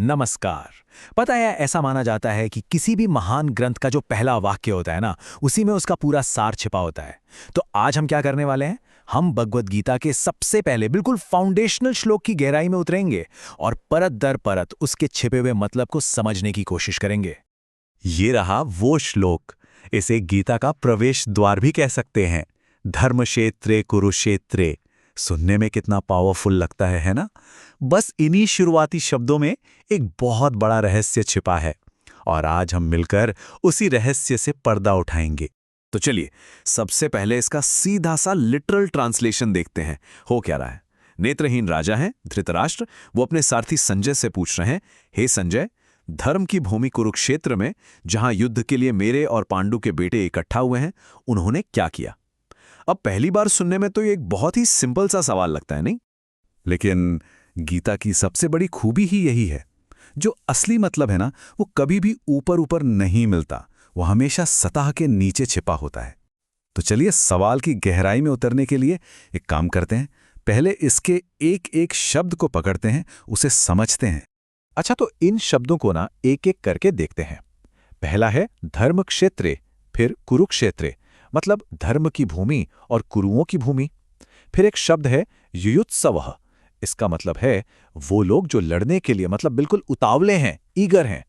नमस्कार। पता है, ऐसा माना जाता है कि किसी भी महान ग्रंथ का जो पहला वाक्य होता है ना, उसी में उसका पूरा सार छिपा होता है। तो आज हम क्या करने वाले हैं? हम भगवद गीता के सबसे पहले बिल्कुल फाउंडेशनल श्लोक की गहराई में उतरेंगे और परत दर परत उसके छिपे हुए मतलब को समझने की कोशिश करेंगे। ये रहा वो श्लोक। इसे गीता का प्रवेश द्वार भी कह सकते हैं। धर्मक्षेत्रे कुरुक्षेत्रे। सुनने में कितना पावरफुल लगता है ना? बस इन्हीं शुरुआती शब्दों में एक बहुत बड़ा रहस्य छिपा है और आज हम मिलकर उसी रहस्य से पर्दा उठाएंगे। तो चलिए, सबसे पहले इसका सीधा सा लिटरल ट्रांसलेशन देखते हैं। हो क्या रहा है? नेत्रहीन राजा हैं धृतराष्ट्र, वो अपने सारथी संजय से पूछ रहे हैं, हे संजय, धर्म की भूमि कुरुक्षेत्र में जहां युद्ध के लिए मेरे और पांडु के बेटे इकट्ठा हुए हैं, उन्होंने क्या किया? अब पहली बार सुनने में तो ये एक बहुत ही सिंपल सा सवाल लगता है, नहीं? लेकिन गीता की सबसे बड़ी खूबी ही यही है। जो असली मतलब है ना, वो कभी भी ऊपर ऊपर नहीं मिलता, वो हमेशा सतह के नीचे छिपा होता है। तो चलिए, सवाल की गहराई में उतरने के लिए एक काम करते हैं। पहले इसके एक एक शब्द को पकड़ते हैं, उसे समझते हैं। अच्छा, तो इन शब्दों को ना एक एक करके देखते हैं। पहला है धर्म क्षेत्रे, फिर कुरुक्षेत्रे, मतलब धर्म की भूमि और कुरुओं की भूमि। फिर एक शब्द है युयुत्सवः, इसका मतलब है वो लोग जो लड़ने के लिए मतलब बिल्कुल उतावले हैं, ईगर हैं।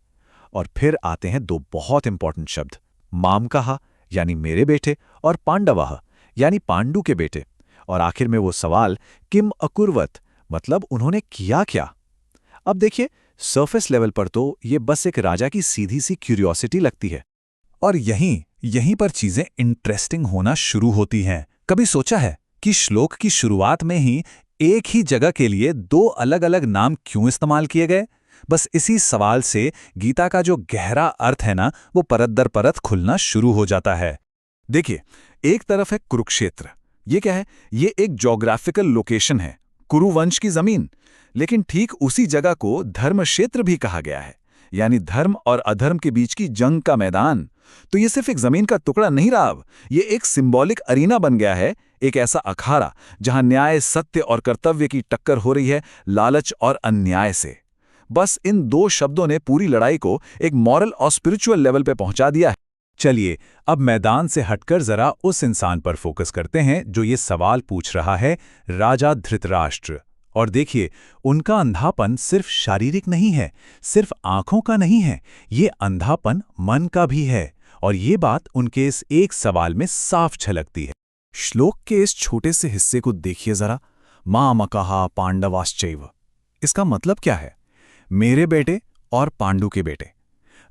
और फिर आते हैं दो बहुत इंपॉर्टेंट शब्द, मामकः यानी मेरे बेटे, और पांडवः यानी पांडु के बेटे। और आखिर में वो सवाल किम अकुर्वत, मतलब उन्होंने किया क्या। अब देखिए, सरफेस लेवल पर तो ये बस एक राजा की सीधी सी क्यूरियोसिटी लगती है। और यहीं पर चीजें इंटरेस्टिंग होना शुरू होती हैं। कभी सोचा है कि श्लोक की शुरुआत में ही एक ही जगह के लिए दो अलग अलग नाम क्यों इस्तेमाल किए गए? बस इसी सवाल से गीता का जो गहरा अर्थ है ना, वो परत दर परत खुलना शुरू हो जाता है। देखिए, एक तरफ है कुरुक्षेत्र। ये क्या है? ये एक ज्योग्राफिकल लोकेशन है, कुरुवंश की जमीन। लेकिन ठीक उसी जगह को धर्म क्षेत्र भी कहा गया है, यानी धर्म और अधर्म के बीच की जंग का मैदान। तो ये सिर्फ एक जमीन का टुकड़ा नहीं रहा, अब ये एक सिंबॉलिक अरीना बन गया है, एक ऐसा अखाड़ा जहां न्याय, सत्य और कर्तव्य की टक्कर हो रही है, लालच और अन्याय से। बस इन दो शब्दों ने पूरी लड़ाई को एक मॉरल और स्पिरिचुअल लेवल पे पहुंचा दिया है। चलिए, अब मैदान से हटकर जरा उस इंसान पर फोकस करते हैं जो ये सवाल पूछ रहा है, राजा धृतराष्ट्र। और देखिए, उनका अंधापन सिर्फ शारीरिक नहीं है, सिर्फ आंखों का नहीं है, ये अंधापन मन का भी है। और ये बात उनके इस एक सवाल में साफ झलकती है। श्लोक के इस छोटे से हिस्से को देखिए जरा, मामकः पांडवाश्चैव। इसका मतलब क्या है? मेरे बेटे और पांडु के बेटे।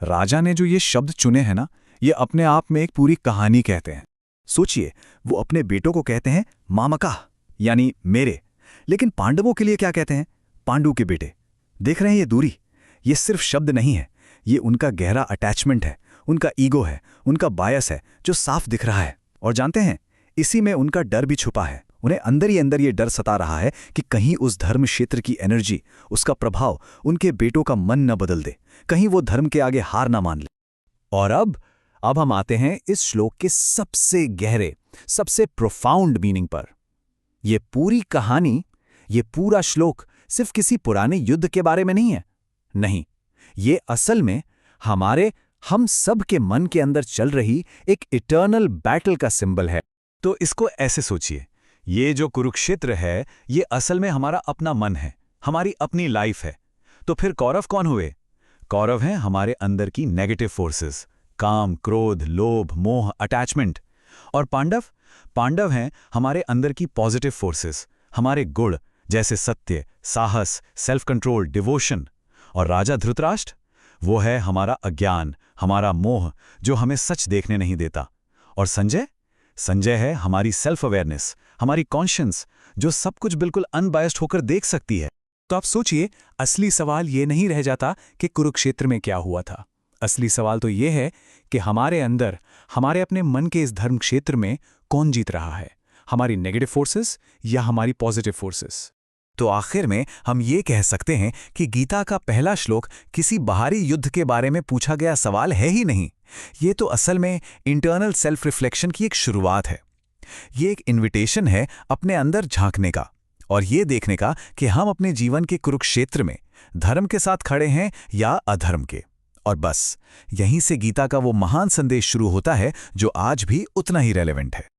राजा ने जो ये शब्द चुने हैं ना, ये अपने आप में एक पूरी कहानी कहते हैं। सोचिए, वो अपने बेटों को कहते हैं मामकः यानी मेरे, लेकिन पांडवों के लिए क्या कहते हैं? पांडु के बेटे। देख रहे हैं ये दूरी? ये सिर्फ शब्द नहीं है, ये उनका गहरा अटैचमेंट है, उनका ईगो है, उनका बायस है जो साफ दिख रहा है। और जानते हैं, इसी में उनका डर भी छुपा है। उन्हें अंदर ही अंदर ये डर सता रहा है कि कहीं उस धर्म क्षेत्र की एनर्जी, उसका प्रभाव उनके बेटों का मन न बदल दे, कहीं वो धर्म के आगे हार ना मान ले। और अब हम आते हैं इस श्लोक के सबसे गहरे, सबसे प्रोफाउंड मीनिंग पर। ये पूरी कहानी, ये पूरा श्लोक सिर्फ किसी पुराने युद्ध के बारे में नहीं है। नहीं, ये असल में हम सब के मन के अंदर चल रही एक इटर्नल बैटल का सिंबल है। तो इसको ऐसे सोचिए, ये जो कुरुक्षेत्र है, ये असल में हमारा अपना मन है, हमारी अपनी लाइफ है। तो फिर कौरव कौन हुए? कौरव हैं हमारे अंदर की नेगेटिव फोर्सेस, काम, क्रोध, लोभ, मोह, अटैचमेंट। और पांडव हैं हमारे अंदर की पॉजिटिव फोर्सेस, हमारे गुण जैसे सत्य, साहस, सेल्फ कंट्रोल, डिवोशन। और राजा धृतराष्ट्र, वो है हमारा अज्ञान, हमारा मोह, जो हमें सच देखने नहीं देता। और संजय है हमारी सेल्फ अवेयरनेस, हमारी कॉन्शियंस, जो सब कुछ बिल्कुल अनबायस्ड होकर देख सकती है। तो आप सोचिए, असली सवाल ये नहीं रह जाता कि कुरुक्षेत्र में क्या हुआ था। असली सवाल तो ये है कि हमारे अंदर, हमारे अपने मन के इस धर्म क्षेत्र में कौन जीत रहा है, हमारी नेगेटिव फोर्सेस या हमारी पॉजिटिव फोर्सेस। तो आखिर में हम ये कह सकते हैं कि गीता का पहला श्लोक किसी बाहरी युद्ध के बारे में पूछा गया सवाल है ही नहीं। ये तो असल में इंटरनल सेल्फ रिफ्लेक्शन की एक शुरुआत है। ये एक इन्विटेशन है अपने अंदर झांकने का। और ये देखने का कि हम अपने जीवन के कुरुक्षेत्र में धर्म के साथ खड़े हैं या अधर्म के। और बस यहीं से गीता का वो महान संदेश शुरू होता है जो आज भी उतना ही रेलेवेंट है।